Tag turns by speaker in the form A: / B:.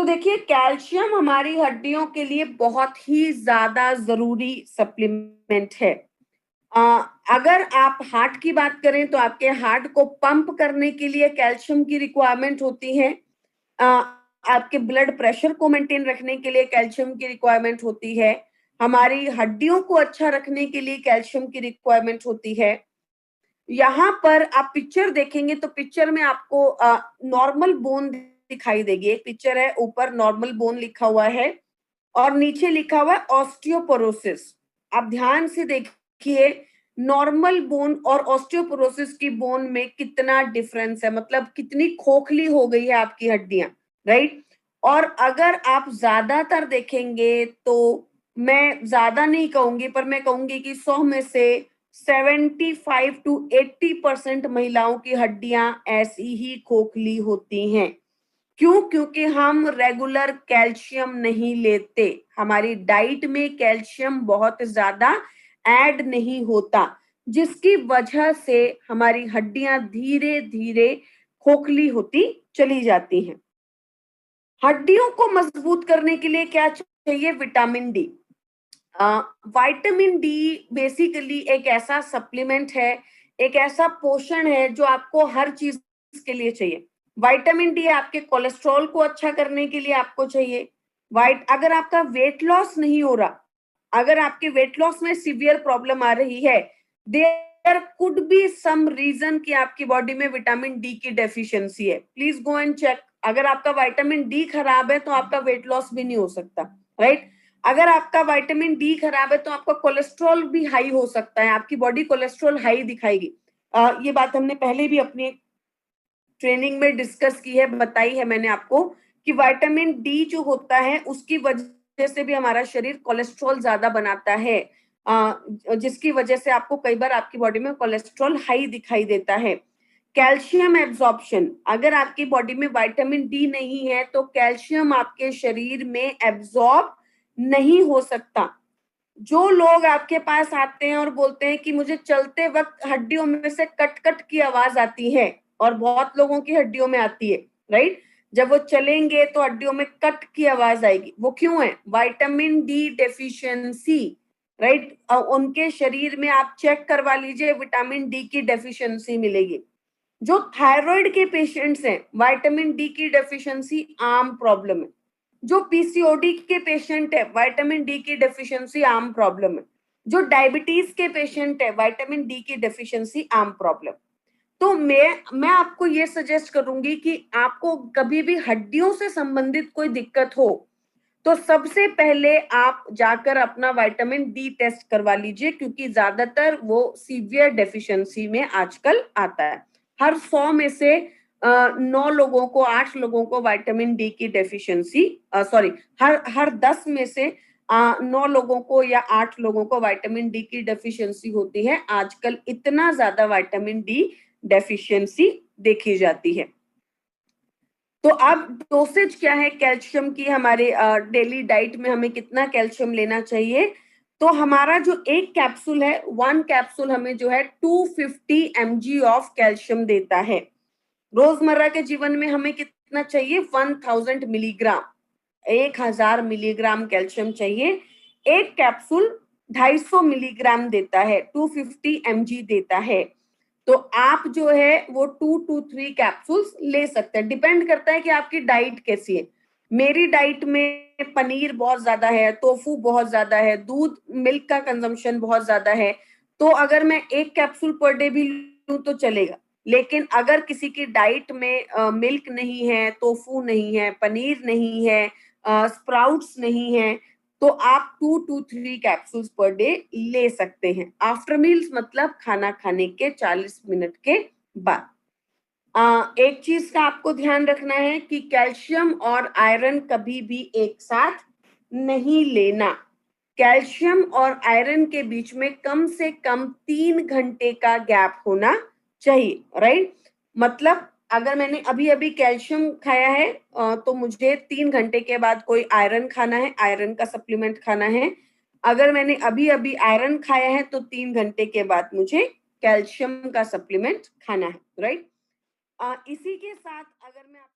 A: देखिए, कैल्शियम हमारी हड्डियों के लिए बहुत ही ज्यादा जरूरी सप्लीमेंट है। अ, अगर आप हार्ट की बात करें तो आपके हार्ट को पंप करने के लिए कैल्शियम की रिक्वायरमेंट होती है। अ, आपके ब्लड प्रेशर को मेंटेन रखने के लिए कैल्शियम की रिक्वायरमेंट होती है। हमारी हड्डियों को अच्छा रखने के लिए कैल्शियम की रिक्वायरमेंट होती है। यहाँ पर आप पिक्चर देखेंगे तो पिक्चर में आपको नॉर्मल बोन दिखाई देगी। एक पिक्चर है, ऊपर नॉर्मल बोन लिखा हुआ है और नीचे लिखा हुआ है ऑस्टियोपोरोसिस। आप ध्यान से देखिए, नॉर्मल बोन और ऑस्टियोपोरोसिस की बोन में कितना डिफरेंस है, मतलब कितनी खोखली हो गई है आपकी हड्डियां, राइट। और अगर आप ज्यादातर देखेंगे तो मैं ज्यादा नहीं कहूंगी, पर मैं कहूंगी कि 100 में से 75 to 80% महिलाओं की हड्डियां ऐसी ही खोखली होती हैं। क्यों? क्योंकि हम रेगुलर कैल्शियम नहीं लेते, हमारी डाइट में कैल्शियम बहुत ज्यादा ऐड नहीं होता, जिसकी वजह से हमारी हड्डियां धीरे धीरे खोखली होती चली जाती हैं। हड्डियों को मजबूत करने के लिए क्या चाहिए? Vitamin D. Vitamin D basically एक ऐसा सप्लीमेंट है, एक ऐसा पोषण है जो आपको हर चीज के लिए चाहिए। विटामिन डी आपके कोलेस्ट्रॉल को अच्छा करने के लिए आपको चाहिए। अगर आपका वेट लॉस नहीं हो रहा, अगर आपके वेट लॉस में सीवियर प्रॉब्लम आ रही है, there could be some reason कि आपकी बॉडी में विटामिन डी की डेफिशिएंसी है। Please go and check. अगर आपका विटामिन डी खराब है तो आपका वेट लॉस भी नहीं हो सकता, राइट। अगर आपका विटामिन डी खराब है तो आपका कोलेस्ट्रॉल भी हाई हो सकता है, आपकी बॉडी कोलेस्ट्रॉल हाई दिखाएगी। ये बात हमने पहले भी अपनी ट्रेनिंग में डिस्कस की है, बताई है मैंने आपको कि विटामिन डी जो होता है उसकी वजह से भी हमारा शरीर कोलेस्ट्रॉल ज्यादा बनाता है, जिसकी वजह से आपको कई बार आपकी बॉडी में कोलेस्ट्रॉल हाई दिखाई देता है। कैल्शियम एब्जॉर्प्शन, अगर आपकी बॉडी में विटामिन डी नहीं है तो कैल्शियम आपके शरीर में एब्जॉर्ब नहीं हो सकता। जो लोग आपके पास आते हैं और बोलते हैं कि मुझे चलते वक्त हड्डियों में से कट कट की आवाज आती है, और बहुत लोगों की हड्डियों में आती है, राइट। जब वो चलेंगे तो हड्डियों में कट की आवाज आएगी, वो क्यों है? Vitamin D deficiency, right. उनके शरीर में आप चेक करवा लीजिए, विटामिन डी की डेफिशिएंसी मिलेगी। जो थायराइड के पेशेंट्स हैं, विटामिन डी की डेफिशिएंसी आम प्रॉब्लम है। जो पीसीओडी के पेशेंट है, विटामिन डी की डेफिशिएंसी आम प्रॉब्लम है। जो डायबिटीज के पेशेंट है, विटामिन डी की डेफिशिएंसी आम प्रॉब्लम। तो मैं आपको ये सजेस्ट करूंगी कि आपको कभी भी हड्डियों से संबंधित कोई दिक्कत हो तो सबसे पहले आप जाकर अपना विटामिन डी टेस्ट करवा लीजिए, क्योंकि ज्यादातर वो सीवियर डेफिशिएंसी में आजकल आता है। हर 100 में से 9 लोगों को, 8 लोगों को विटामिन डी की डेफिशिएंसी, सॉरी, हर 10 में से 9 लोगों को या 8 लोगों को विटामिन डी की डेफिशिएंसी होती है। आजकल इतना ज्यादा विटामिन डी डेफिशिएंसी देखी जाती है। तो अब डोसेज क्या है कैल्शियम की? हमारे डेली डाइट में हमें कितना कैल्शियम लेना चाहिए? तो हमारा जो एक कैप्सूल है, 1 कैप्सूल हमें जो है 250 mg ऑफ कैल्शियम देता है। रोजमर्रा के जीवन में हमें कितना चाहिए? 1000 मिलीग्राम, 1000 मिलीग्राम कैल्शियम चाहिए। एक कैप्सूल 250 मिलीग्राम देता है, 250 mg देता है। तो आप जो है वो 2 to 3 कैप्सूल्स ले सकते हैं, डिपेंड करता है कि आपकी डाइट कैसी है। मेरी डाइट में पनीर बहुत ज्यादा है, टोफू बहुत ज्यादा है, दूध मिल्क का कंजम्पशन बहुत ज्यादा है, तो अगर मैं एक कैप्सूल पर डे भी लूं तो चलेगा। लेकिन अगर किसी की डाइट में मिल्क नहीं है, टोफू नहीं है, पनीर नहीं है, स्प्राउट्स नहीं है, तो आप 2 to 3 कैप्सूल्स पर डे ले सकते हैं। आफ्टर मील्स मतलब खाना खाने के 40 मिनट के बाद। एक चीज का आपको ध्यान रखना है कि कैल्शियम और आयरन कभी भी एक साथ नहीं लेना। कैल्शियम और आयरन के बीच में कम से कम 3 घंटे का गैप होना चाहिए, राइट। मतलब अगर मैंने अभी अभी कैल्शियम खाया है तो मुझे 3 घंटे के बाद कोई आयरन खाना है, आयरन का सप्लीमेंट खाना है। अगर मैंने अभी अभी आयरन खाया है तो 3 घंटे के बाद मुझे कैल्शियम का सप्लीमेंट खाना है, राइट। इसी के साथ अगर मैं